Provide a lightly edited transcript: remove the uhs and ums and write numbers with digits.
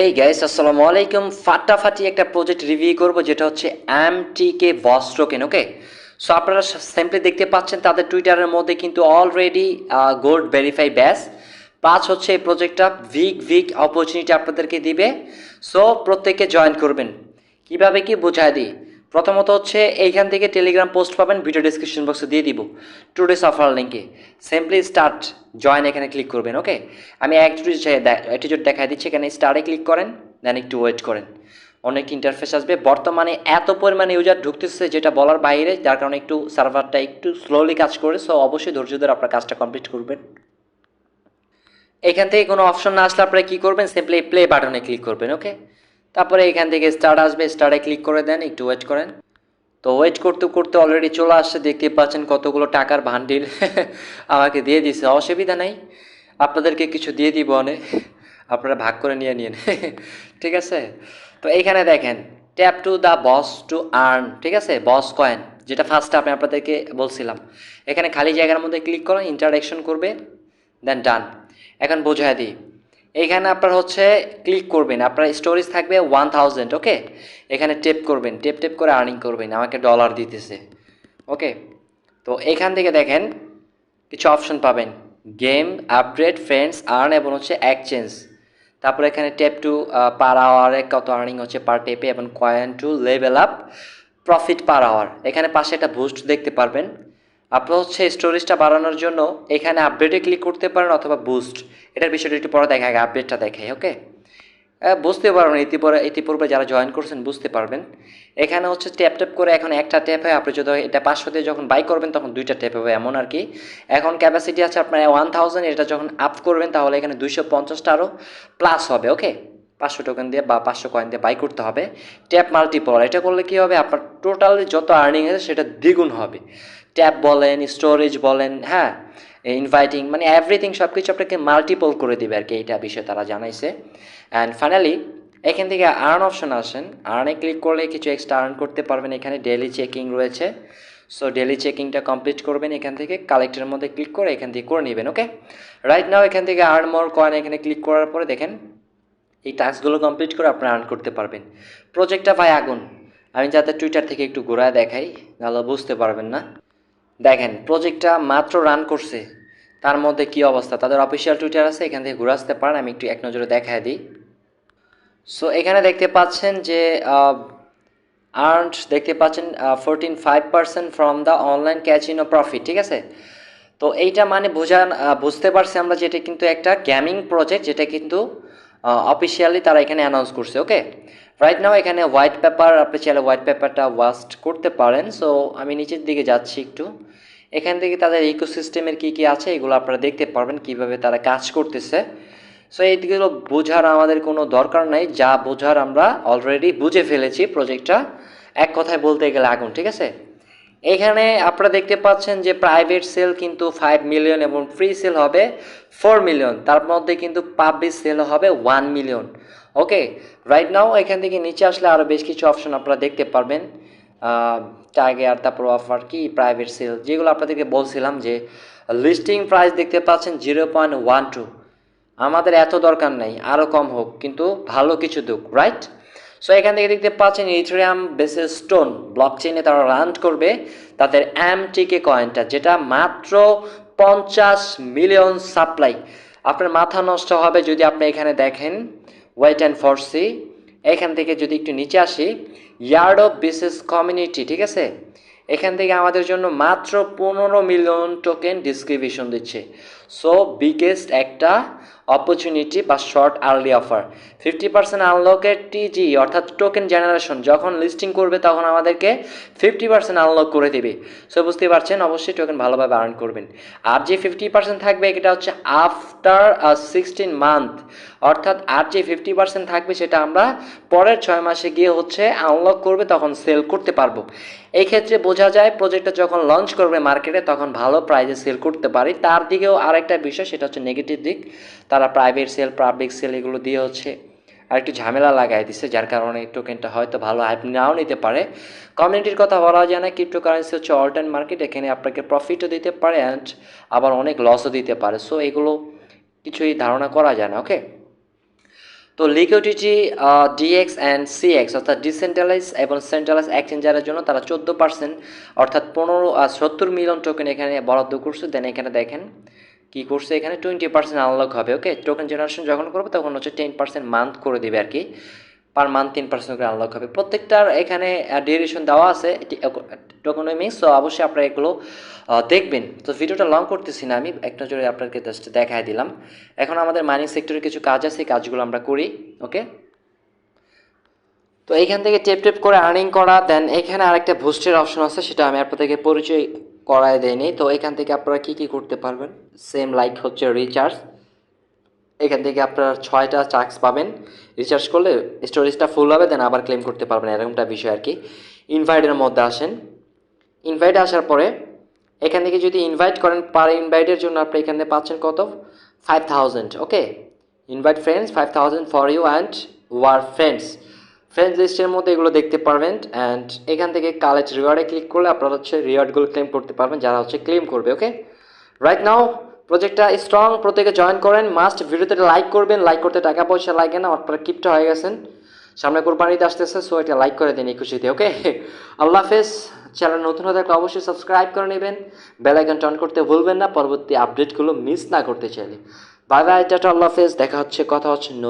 Hey guys, আসসালামু আলাইকুম। ফাটাফাটি একটা প্রজেক্ট রিভিউ করব যেটা হচ্ছে এমটিকে বস টোকেন। ওকে, সো আপনারা সিম্পলি দেখতে পাচ্ছেন তাদের টুইটারের মধ্যে কিন্তু অলরেডি গোল্ড ভেরিফাই ব্যাস প্লাস হচ্ছে এই প্রজেক্টটা ভিক অপরচুনিটি আপনাদেরকে দিবে। সো প্রত্যেকে জয়েন করবেন। কিভাবে কি বোঝায় দিই। প্রথমত হচ্ছে এইখান থেকে টেলিগ্রাম পোস্ট পাবেন, ভিডিও ডিসক্রিপশন বক্সে দিয়ে দিব টুডেস অফার লিঙ্কে। সিম্পলি স্টার্ট জয়েন এখানে ক্লিক করবেন। ওকে, আমি অ্যাটিটিউড দেখাই দিচ্ছি। এখানে স্টার্টে ক্লিক করেন, দেন একটু ওয়েট করেন, অনেক ইন্টারফেস আসবে। বর্তমানে এত পরিমাণে ইউজার ঢুকতেছে যেটা বলার বাইরে, যার কারণে একটু সার্ভারটা একটু স্লোলি কাজ করে। সো অবশ্যই ধৈর্য ধরে আপনার কাজটা কমপ্লিট করবেন। এখান থেকে কোনো অপশন না আসলে আপনারা কী করবেন, সিম্পলি প্লে বাটনে ক্লিক করবেন। ওকে, তারপরে এখান থেকে স্টার্ট আসবে, স্টার্টে ক্লিক করে দেন, একটু ওয়েট করেন। তো ওয়েট করতে করতে অলরেডি চলে আসছে, দেখতে পাচ্ছেন কতগুলো টাকার ভান্ডিল আমাকে দিয়ে দিছে। অসুবিধা নাই, আপনাদেরকে কিছু দিয়ে দিব অনেক, আপনারা ভাগ করে নিয়ে নিন ঠিক আছে। তো এইখানে দেখেন tap to the boss to earn, ঠিক আছে, বস কয়েন, যেটা ফার্স্টে আমি আপনাদেরকে বলছিলাম। এখানে খালি জায়গার মধ্যে ক্লিক করেন, ইন্টারাকশন করবে, দেন ডান। এখন বোঝায় দিই, এইখানে আপনার হচ্ছে ক্লিক করবেন, আপনার স্টোরেজ থাকবে 1000। ওকে, এখানে টেপ করবেন, টেপ করে আর্নিং করবেন, আমাকে ডলার দিতেছে। ওকে, তো এখান থেকে দেখেন কিছু অপশন পাবেন, গেম, আপগ্রেড, ফ্রেন্ডস, আর্ন এবং হচ্ছে এক্সচেঞ্জ। তারপরে এখানে টেপ টু পার আওয়ারে কত আর্নিং হচ্ছে পার টেপে, এবং coin to level up, profit per hour. এখানে পাশে একটা বুস্ট দেখতে পারবেন। আপনি হচ্ছে স্টোরেজটা বাড়ানোর জন্য এখানে আপডেটে ক্লিক করতে পারেন অথবা বুস্ট। এটার বিষয়টা একটু পরে দেখায়, আপডেটটা দেখায়। ওকে, বুঝতে পারবেন, ইতিপূর্বে যারা জয়েন করছেন বুঝতে পারবেন। এখানে হচ্ছে ট্যাপ করে এখন একটা ট্যাপ হয়, আপনি যদি এটা 500 দিয়ে যখন বাই করবেন তখন দুইটা ট্যাপ হবে, এমন আর কি। এখন ক্যাপাসিটি আছে আপনার 1000, এটা যখন আপ করবেন তাহলে এখানে 250টা আরও প্লাস হবে। ওকে, 500 টোকেন দিয়ে বা 500 কয়েন দিয়ে বাই করতে হবে। ট্যাপ মাল্টিপল, এটা করলে কী হবে, আপনার টোটালি যত আর্নিং আছে সেটা দ্বিগুণ হবে। ট্যাপ বলেন, স্টোরেজ বলেন, হ্যাঁ, ইনভাইটিং, মানে এভরিথিং সব কিছু আপনাকে মাল্টিপল করে দেবে আর কি, এইটা বিষয় তারা জানাইছে। অ্যান্ড ফাইনালি এখান থেকে আর্ন অপশন আসেন, আর্নে ক্লিক করলে কিছু এক্সট্রা আর্ন করতে পারবেন। এখানে ডেলি চেকিং রয়েছে, সো ডেলি চেকিংটা কমপ্লিট করবেন। এখান থেকে কালেক্টের মধ্যে ক্লিক করে এখান থেকে করে নেবেন। ওকে, রাইট নাও এখান থেকে আর্ন মোর কয়েন এখানে ক্লিক করার পরে দেখেন এই টাস্কগুলো কমপ্লিট করে আপনারা আর্ন করতে পারবেন। প্রজেক্টটা ভাই আগুন। আমি যাতে টুইটার থেকে একটু ঘোরায় দেখাই, তাহলে বুঝতে পারবেন না। দেখেন প্রজেক্টটা মাত্র রান করছে, তার মধ্যে কি অবস্থা। তাদের অফিসিয়াল টুইটার আছে, এখান থেকে ঘুরে আসতে পারেন। আমি একটু এক নজরে দেখায় দিই। সো এখানে দেখতে পাচ্ছেন যে আর্নড দেখতে পাচ্ছেন 14.5% ফ্রম দ্য অনলাইন ক্যাচিনো প্রফিট, ঠিক আছে। তো এইটা মানে বুঝতে পারছি আমরা যে এটা কিন্তু একটা গেমিং প্রজেক্ট, যেটা কিন্তু অফিসিয়ালি তারা এখানে অ্যানাউন্স করছে। ওকে, রাইট নাও এখানে হোয়াইট পেপার, আপনি চাইলে হোয়াইট পেপারটা ওয়াস্ট করতে পারেন। সো আমি নিচের দিকে যাচ্ছি একটু, এখান থেকে তাদের ইকোসিস্টেমের কী কী আছে এগুলো আপনারা দেখতে পারবেন, কিভাবে তারা কাজ করতেছে। সো এইগুলো বোঝার আমাদের কোনো দরকার নাই, যা বোঝার আমরা অলরেডি বুঝে ফেলেছি। প্রজেক্টটা এক কথায় বলতে গেলে আগুন, ঠিক আছে। এখানে আপনারা দেখতে পাচ্ছেন যে প্রাইভেট সেল কিন্তু 5 মিলিয়ন এবং ফ্রি সেল হবে 4 মিলিয়ন, তার মধ্যে কিন্তু পাবলিক সেল হবে 1 মিলিয়ন। ওকে, রাইট নাও এখান থেকে নিচে আসলে আরও বেশ কিছু অপশন আপনারা দেখতে পারবেন, টার্গেট, তারপর অফার কি, প্রাইভেট সেল, যেগুলো আপনাদেরকে বলছিলাম যে লিস্টিং প্রাইস দেখতে পাচ্ছেন 0.12। আমাদের এত দরকার নাই, আরও কম হোক, কিন্তু ভালো কিছু দুক, রাইট। সো এখান থেকে দেখতে পাচ্ছেন ইথেরিয়াম বেসিস স্টোন ব্লক চেইনে তারা রান করবে তাদের এমটিকে কয়েনটা, যেটা মাত্র 50 মিলিয়ন সাপ্লাই। আপনার মাথা নষ্ট হবে যদি আপনি এখানে দেখেন, ওয়েট অ্যান্ড ফর সি। এখান থেকে যদি একটু নিচে আসি, ইয়ার্ড অফ বিসিস কমিউনিটি, ঠিক আছে, এখান থেকে আমাদের জন্য মাত্র 15 মিলিয়ন টোকেন ডিস্ট্রিবিউশন দিচ্ছে। সো বিগেস্ট একটা অপরচুনিটি বা শর্ট আর্লি অফার। 50% আনলকের টিজি অর্থাৎ টোকেন জেনারেশন যখন লিস্টিং করবে তখন আমাদেরকে 50% আনলক করে দেবে। সো বুঝতে পারছেন, অবশ্যই টোকেন ভালোভাবে আর্ন করবেন। আর যে 50% থাকবে এটা হচ্ছে আফটার 16 মান্থ, অর্থাৎ আর যে 50% থাকবে সেটা আমরা পরের 6 মাসে গিয়ে হচ্ছে আনলক করবে, তখন সেল করতে পারবো। এই ক্ষেত্রে বোঝা যায় প্রজেক্টটা যখন লঞ্চ করবে মার্কেটে তখন ভালো প্রাইসে সেল করতে পারি। তার দিকেও আরেকটা বিষয়, সেটা হচ্ছে নেগেটিভ দিক, তারা প্রাইভেট সেল, পাবলিক সেল এগুলো দিয়ে হচ্ছে আর একটু ঝামেলা লাগাই দিচ্ছে, যার কারণে টোকেনটা হয়তো ভালো হাইপ নাও নিতে পারে। কমিউনিটির কথা বলা যায় না, ক্রিপ্টোকারেন্সি হচ্ছে অল টাইম মার্কেট, এখানে আপনাকে প্রফিটও দিতে পারে অ্যান্ড আবার অনেক লসও দিতে পারে। সো এগুলো কিছুই ধারণা করা যায় না। ওকে, তো লিকুইডিটি ডিএক্স অ্যান্ড সিএক্স অর্থাৎ ডিসেন্ট্রালাইজ এবং সেন্ট্রালাইজ এক্সচেঞ্জারের জন্য তারা 14% অর্থাৎ 70 মিলিয়ন টোকেন এখানে বরাদ্দ করছে। দেন এখানে দেখেন কী করছে, এখানে 20% আনলক হবে। ওকে, টোকেন জেনারেশন যখন করবে তখন হচ্ছে 10% মান্থ করে দেবে আর কি, পার মান্থ 10% করে আনলক হবে। প্রত্যেকটার এখানে ডিউরেশন দেওয়া আছে টোকেনমিক্স, তো অবশ্যই আপনারা এগুলো দেখবেন। তো ভিডিওটা লং করতেছি না, আমি এক নজরে আপনাকে জাস্ট দেখাই দিলাম। এখন আমাদের মাইনিং সেক্টরে কিছু কাজ আছে, কাজগুলো আমরা করি। ওকে, তো এইখান থেকে টেপ টেপ করে আর্নিং করা। দেন এখানে আরেকটা বুস্টের অপশন আছে, সেটা আমি আপনাদেরকে পরিচয় করায় দেয়নি। তো এখান থেকে আপনারা কী কী করতে পারবেন, সেম লাইক হচ্ছে রিচার্জ। এখান থেকে আপনার 6টা চার্জ পাবেন, রিচার্জ করলে স্টোরেজটা ফুল হবে, দেন আবার ক্লেম করতে পারবেন, এরকমটা বিষয় আর কি। ইনভাইটের মধ্যে আসেন, ইনভাইটে আসার পরে এখান থেকে যদি ইনভাইট করেন, পার ইনভাইটের জন্য আপনি এখানে পাচ্ছেন কত, 5000। Okay, invite friends 5000 for you and your friends. Friends লিস্টের মধ্যে এগুলো দেখতে পারবেন। অ্যান্ড এখান থেকে কালেক্ট রিওয়ার্ডে ক্লিক করলে আপনারা হচ্ছে রিওয়ার্ডগুলো ক্লেম করতে পারবেন, যারা হচ্ছে ক্লেম করবে। ওকে, রাইট নাও প্রজেক্টটা স্ট্রং, প্রত্যেকে জয়েন করেন। মাস্ট ভিডিওতে লাইক করবেন, লাইক করতে টাকা পয়সা লাগে না, আপনারা কিপটা হয়ে গেছেন, সামনে কোরবানিতে আসতেছে, সো এটা লাইক করে দিন এই খুশিতে। ওকে, আল্লাহ হাফেজ। চ্যানেল নতুন হয়ে থাকলে অবশ্যই সাবস্ক্রাইব করে নেবেন, বেল আইকন অন করতে ভুলবেন না পরবর্তী আপডেটগুলো মিস না করতে চাইলে। বাই বাই, টাটা, আল্লাহ হাফেজ। দেখা হচ্ছে, কথা হচ্ছে।